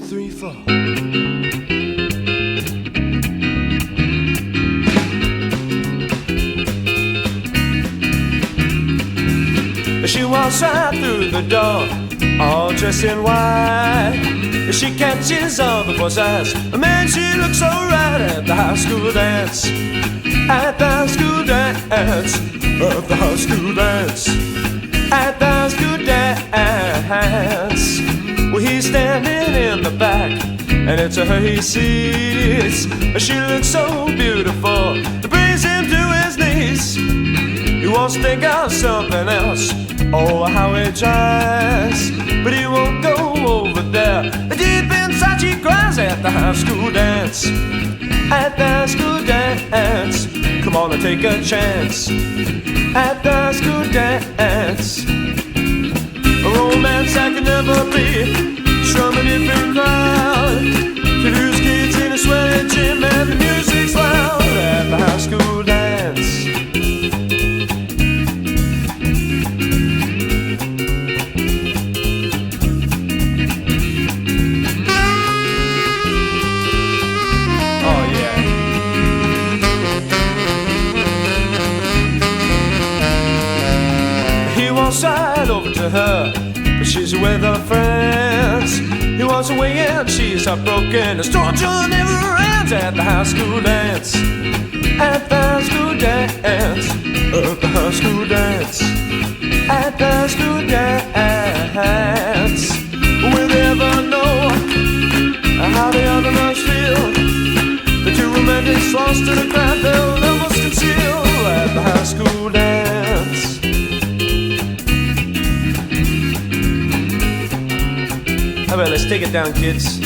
3, 4. She walks right through the door, all dressed in white. She catches all the boys' eyes. Man, she looks so right at the high school dance. At the high school dance. At the high school dance. At the high school dance. Well, he's standing in the back, and it's her he sees. She looks so beautiful, it brings him to his knees. He wants to think of something else, oh, how he tries, but he won't go over there. Deep inside she cries at the high school dance. At the high school dance. Come on and take a chance. At the high school dance. A romance I can never be, from a different crowd. To lose kids in a sweaty gym and the music's loud. At the high school dance. Right over to her, but she's with her friends. He wants away and she's heartbroken. His torture never ends at the high school dance. At the high school dance. At the high school dance. At the high school dance. Will they ever know how the other must feel? The two romantics lost to the crowd they'll never conceal. At the high school dance. Alright, let's take it down, kids.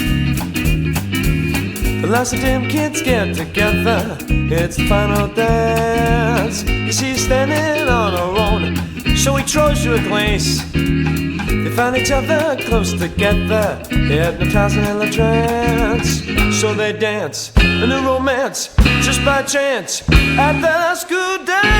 The last of them kids get together. It's the final dance. She's standing on her own, so he throws you a glance. They find each other close together, hypnotizing in a trance. So they dance in a romance, just by chance, at the high school dance.